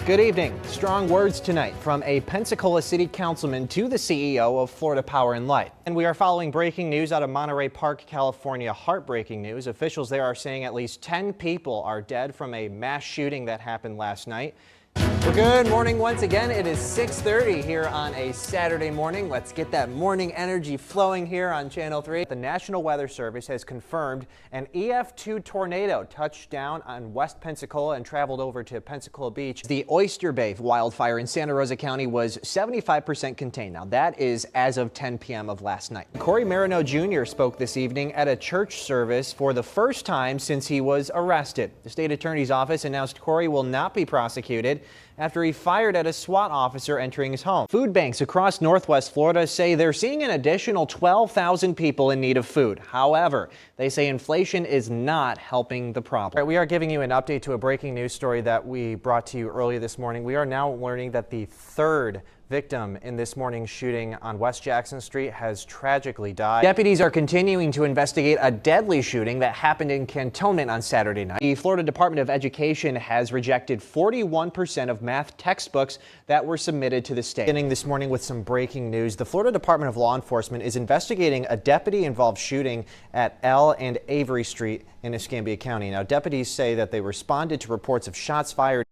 Good evening. Strong words tonight from a Pensacola City Councilman to the CEO of Florida Power and Light. And we are following breaking news out of Monterey Park, California. Heartbreaking news. Officials there are saying at least 10 people are dead from a mass shooting that happened last night. Well, good morning once again. It is 6:30 here on a Saturday morning. Let's get that morning energy flowing here on Channel 3. The National Weather Service has confirmed an EF2 tornado touched down on West Pensacola and traveled over to Pensacola Beach. The Oyster Bay wildfire in Santa Rosa County was 75% contained. Now that is as of 10 p.m. of last night. Corey Marino Jr. spoke this evening at a church service for the first time since he was arrested. The state attorney's office announced Corey will not be prosecuted after he fired at a SWAT officer entering his home. Food banks across Northwest Florida say they're seeing an additional 12,000 people in need of food. However, they say inflation is not helping the problem. We are giving you an update to a breaking news story that we brought to you earlier this morning. We are now learning that the third victim in this morning's shooting on West Jackson Street has tragically died. Deputies are continuing to investigate a deadly shooting that happened in Cantonment on Saturday night. The Florida Department of Education has rejected 41% of math textbooks that were submitted to the state. Beginning this morning with some breaking news, the Florida Department of Law Enforcement is investigating a deputy-involved shooting at L and Avery Street in Escambia County. Now, deputies say that they responded to reports of shots fired.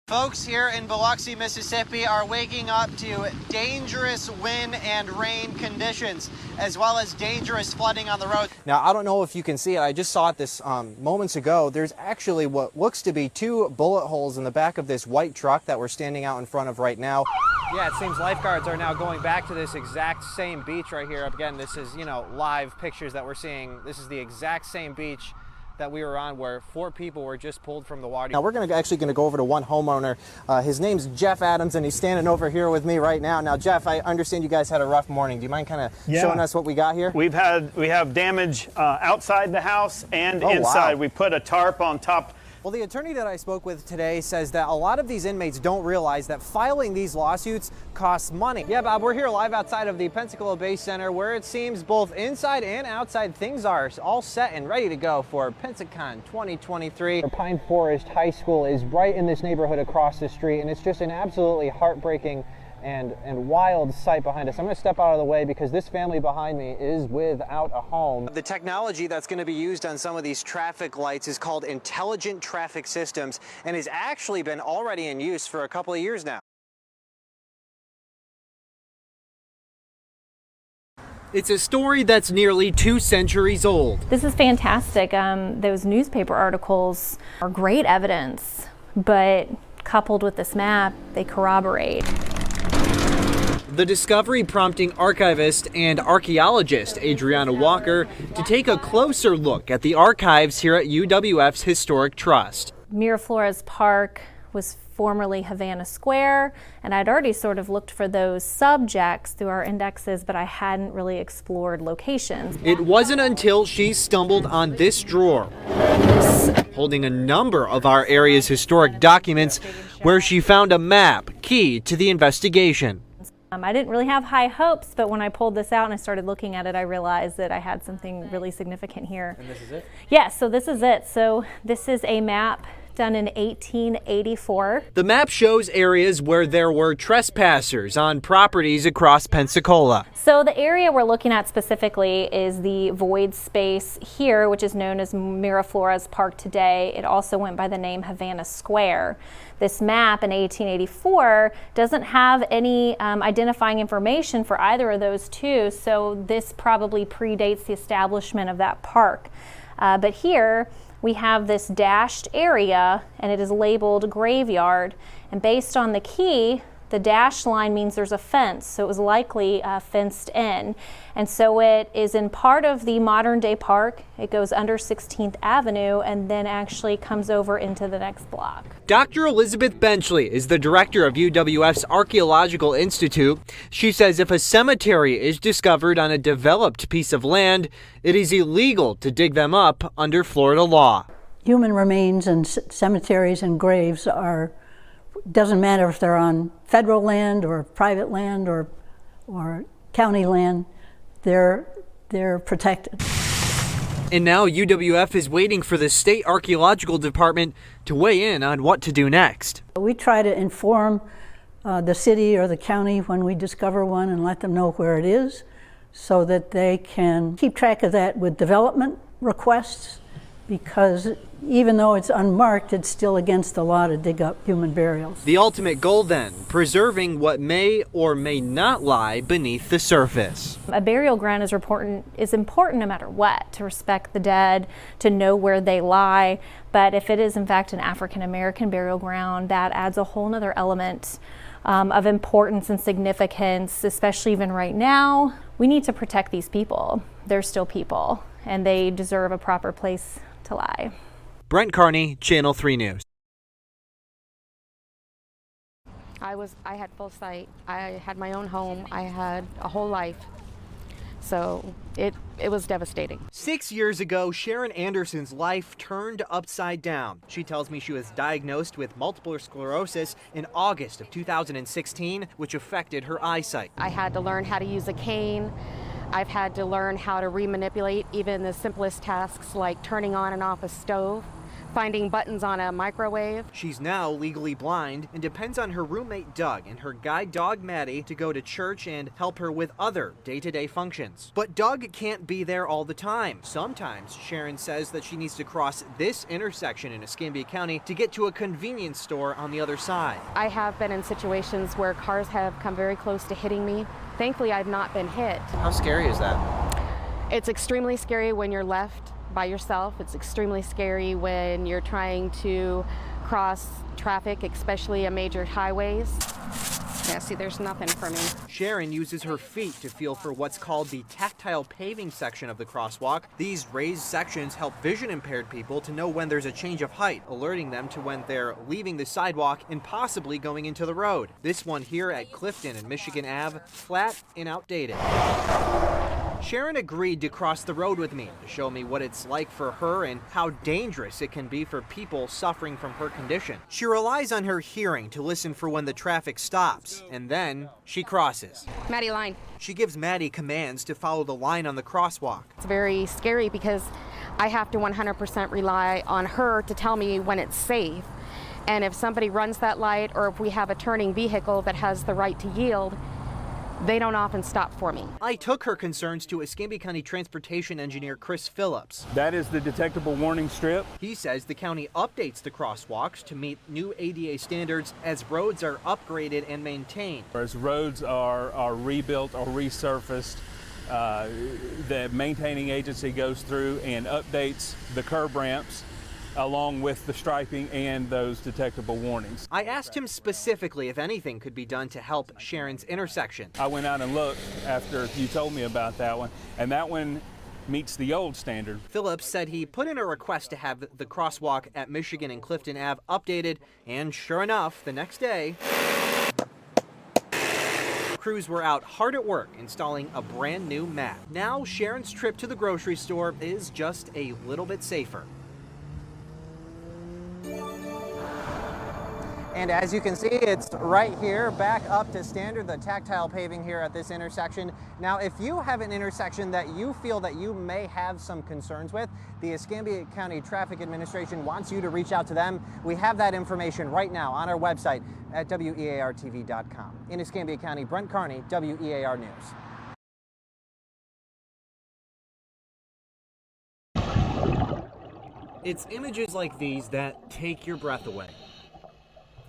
Folks here in Biloxi, Mississippi are waking up to dangerous wind and rain conditions, as well as dangerous flooding on the road. Now, I don't know if you can see it. I just saw it this moments ago. There's actually what looks to be 2 bullet holes in the back of this white truck that we're standing out in front of right now. Yeah, it seems lifeguards are now going back to this exact same beach right here. Again, this is, live pictures that we're seeing. This is the exact same beach that we were on where 4 people were just pulled from the water. Now we're actually going to go over to one homeowner. His name's Jeff Adams, and he's standing over here with me right now. Now, Jeff, I understand you guys had a rough morning. Do you mind kind of showing us what we got here? We have damage outside the house and inside. Wow. We put a tarp on top. Well, the attorney that I spoke with today says that a lot of these inmates don't realize that filing these lawsuits costs money. Yeah, Bob, we're here live outside of the Pensacola Bay Center, where it seems both inside and outside things are all set and ready to go for Pensacon 2023. Pine Forest High School is right in this neighborhood across the street, and it's just an absolutely heartbreaking and wild sight behind us. I'm going to step out of the way because this family behind me is without a home. The technology that's going to be used on some of these traffic lights is called intelligent traffic systems and has actually been already in use for a couple of years now. It's a story that's nearly 2 centuries old. This is fantastic. Those newspaper articles are great evidence, but coupled with this map, they corroborate. The discovery prompting archivist and archaeologist Adriana Walker to take a closer look at the archives here at UWF's Historic Trust. Miraflores Park was formerly Havana Square, and I'd already sort of looked for those subjects through our indexes, but I hadn't really explored locations. It wasn't until she stumbled on this drawer, holding a number of our area's historic documents, where she found a map key to the investigation. I didn't really have high hopes, but when I pulled this out and I started looking at it, I realized that I had something really significant here. And this is it? Yes, so this is it. So this is a map done in 1884. The map shows areas where there were trespassers on properties across Pensacola. So the area we're looking at specifically is the void space here, which is known as Miraflores Park today. It also went by the name Havana Square. This map in 1884 doesn't have any identifying information for either of those two, so this probably predates the establishment of that park. But here we have this dashed area, and it is labeled graveyard, and based on the key, the dashed line means there's a fence, so it was likely fenced in. And so it is in part of the modern day park. It goes under 16th Avenue and then actually comes over into the next block. Dr. Elizabeth Benchley is the director of UWF's Archaeological Institute. She says if a cemetery is discovered on a developed piece of land, it is illegal to dig them up under Florida law. Human remains and cemeteries and graves doesn't matter if they're on federal land or private land or county land, they're protected. And now UWF is waiting for the state archaeological department to weigh in on what to do next. We try to inform the city or the county when we discover one and let them know where it is so that they can keep track of that with development requests, because even though it's unmarked, it's still against the law to dig up human burials. The ultimate goal then, preserving what may or may not lie beneath the surface. A burial ground is important no matter what, to respect the dead, to know where they lie. But if it is in fact an African American burial ground, that adds a whole nother element of importance and significance, especially even right now. We need to protect these people. They're still people, and they deserve a proper place to lie. Brent Kearney, Channel 3 News. I had full sight. I had my own home. I had a whole life. So it was devastating. 6 years ago, Sharon Anderson's life turned upside down. She tells me she was diagnosed with multiple sclerosis in August of 2016, which affected her eyesight. I had to learn how to use a cane. I've had to learn how to remanipulate even the simplest tasks like turning on and off a stove, finding buttons on a microwave. She's now legally blind and depends on her roommate Doug and her guide dog Maddie to go to church and help her with other day-to-day functions. But Doug can't be there all the time. Sometimes Sharon says that she needs to cross this intersection in Escambia County to get to a convenience store on the other side. I have been in situations where cars have come very close to hitting me. Thankfully, I've not been hit. How scary is that? It's extremely scary when you're left by yourself. It's extremely scary when you're trying to cross traffic, especially on major highways. Yeah, see, there's nothing for me. Sharon uses her feet to feel for what's called the tactile paving section of the crosswalk. These raised sections help vision impaired people to know when there's a change of height, alerting them to when they're leaving the sidewalk and possibly going into the road. This one here at Clifton and Michigan Ave, flat and outdated. Sharon agreed to cross the road with me to show me what it's like for her and how dangerous it can be for people suffering from her condition. She relies on her hearing to listen for when the traffic stops, and then she crosses. Maddie, line. She gives Maddie commands to follow the line on the crosswalk. It's very scary because I have to 100% rely on her to tell me when it's safe. And if somebody runs that light, or if we have a turning vehicle that has the right to yield, they don't often stop for me. I took her concerns to Escambia County Transportation Engineer Chris Phillips. That is the detectable warning strip. He says the county updates the crosswalks to meet new ADA standards as roads are upgraded and maintained. As roads are rebuilt or resurfaced, the maintaining agency goes through and updates the curb ramps along with the striping and those detectable warnings. I asked him specifically if anything could be done to help Sharon's intersection. I went out and looked after you told me about that one, and that one meets the old standard. Phillips said he put in a request to have the crosswalk at Michigan and Clifton Ave updated, and sure enough, the next day, crews were out hard at work installing a brand new map. Now Sharon's trip to the grocery store is just a little bit safer. And as you can see, it's right here, back up to standard, the tactile paving here at this intersection. Now, if you have an intersection that you feel that you may have some concerns with, the Escambia County Traffic Administration wants you to reach out to them. We have that information right now on our website at weartv.com. In Escambia County, Brent Kearney, WEAR News. It's images like these that take your breath away.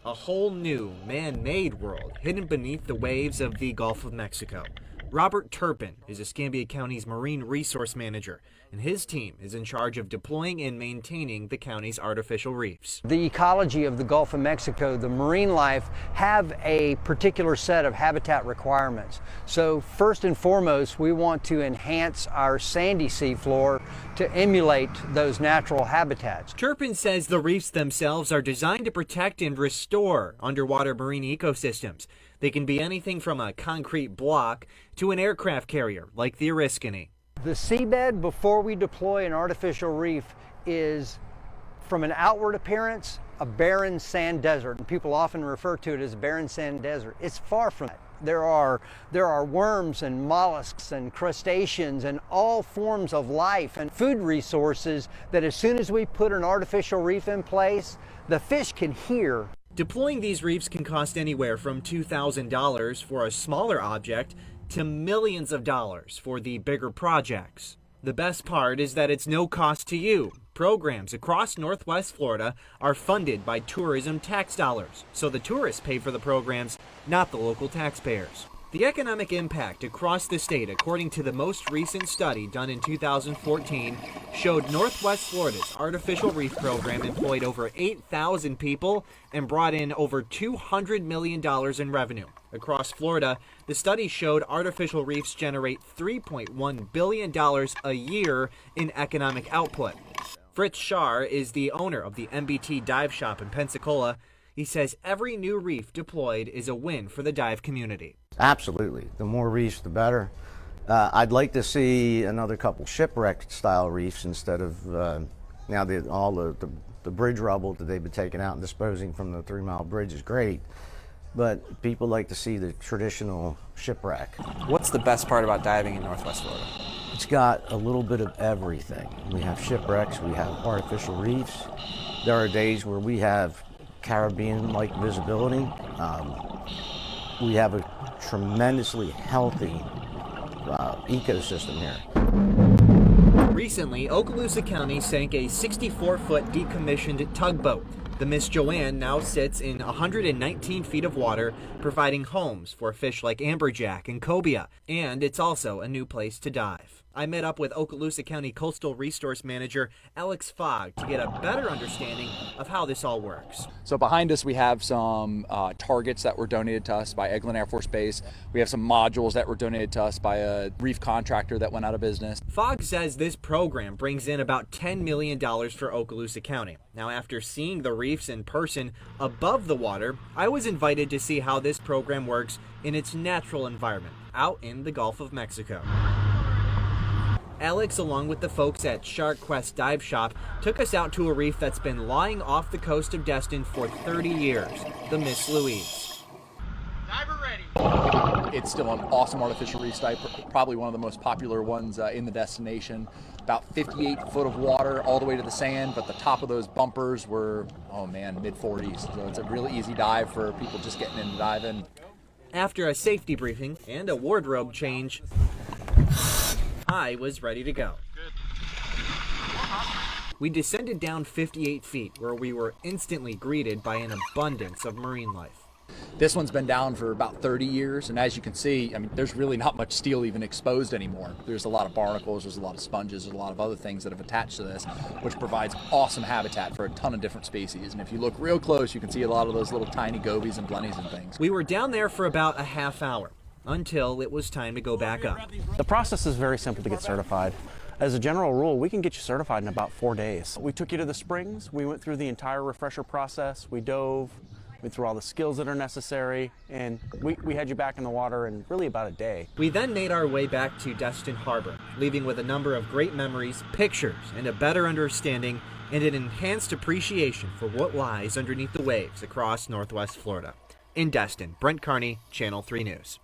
A whole new man-made world hidden beneath the waves of the Gulf of Mexico. Robert Turpin is Escambia County's Marine Resource Manager, and his team is in charge of deploying and maintaining the county's artificial reefs. The ecology of the Gulf of Mexico, the marine life, have a particular set of habitat requirements. So first and foremost, we want to enhance our sandy seafloor to emulate those natural habitats. Turpin says the reefs themselves are designed to protect and restore underwater marine ecosystems. They can be anything from a concrete block to an aircraft carrier like the Oriskany. The seabed before we deploy an artificial reef is, from an outward appearance, a barren sand desert. And people often refer to it as a barren sand desert. It's far from that. There are worms and mollusks and crustaceans and all forms of life and food resources that as soon as we put an artificial reef in place, the fish can hear. Deploying these reefs can cost anywhere from $2,000 for a smaller object to millions of dollars for the bigger projects. The best part is that it's no cost to you. Programs across Northwest Florida are funded by tourism tax dollars, so the tourists pay for the programs, not the local taxpayers. The economic impact across the state, according to the most recent study done in 2014, showed Northwest Florida's artificial reef program employed over 8,000 people and brought in over $200 million in revenue. Across Florida, the study showed artificial reefs generate $3.1 billion a year in economic output. Fritz Schar is the owner of the MBT dive shop in Pensacola. He says every new reef deployed is a win for the dive community. Absolutely. The more reefs, the better. I'd like to see another couple shipwreck-style reefs instead of now all the bridge rubble that they've been taking out and disposing from the 3-mile bridge is great, but people like to see the traditional shipwreck. What's the best part about diving in Northwest Florida? It's got a little bit of everything. We have shipwrecks, we have artificial reefs. There are days where we have Caribbean-like visibility. We have a tremendously healthy ecosystem here. Recently, Okaloosa County sank a 64-foot decommissioned tugboat. The Miss Joanne now sits in 119 feet of water, providing homes for fish like amberjack and cobia, and it's also a new place to dive. I met up with Okaloosa County Coastal Resource Manager Alex Fogg to get a better understanding of how this all works. So behind us we have some targets that were donated to us by Eglin Air Force Base. We have some modules that were donated to us by a reef contractor that went out of business. Fogg says this program brings in about $10 million for Okaloosa County. Now, after seeing the reefs in person above the water, I was invited to see how this program works in its natural environment, out in the Gulf of Mexico. Alex, along with the folks at Shark Quest Dive Shop, took us out to a reef that's been lying off the coast of Destin for 30 years, the Miss Louise. Diver ready. It's still an awesome artificial reef site, probably one of the most popular ones in the destination. About 58 foot of water all the way to the sand, but the top of those bumpers were, oh man, mid-40s. So it's a really easy dive for people just getting into diving. After a safety briefing and a wardrobe change, I was ready to go. We descended down 58 feet, where we were instantly greeted by an abundance of marine life. This one's been down for about 30 years, and as you can see, I mean, there's really not much steel even exposed anymore. There's a lot of barnacles, there's a lot of sponges, there's a lot of other things that have attached to this, which provides awesome habitat for a ton of different species. And if you look real close, you can see a lot of those little tiny gobies and blennies and things. We were down there for about a half hour, until it was time to go back up. The process is very simple to get certified. As a general rule, we can get you certified in about 4 days. We took you to the springs, we went through the entire refresher process, we dove, went through all the skills that are necessary, and we had you back in the water in really about a day. We then made our way back to Destin Harbor, leaving with a number of great memories, pictures, and a better understanding and an enhanced appreciation for what lies underneath the waves across Northwest Florida. In Destin, Brent Kearney, Channel 3 News.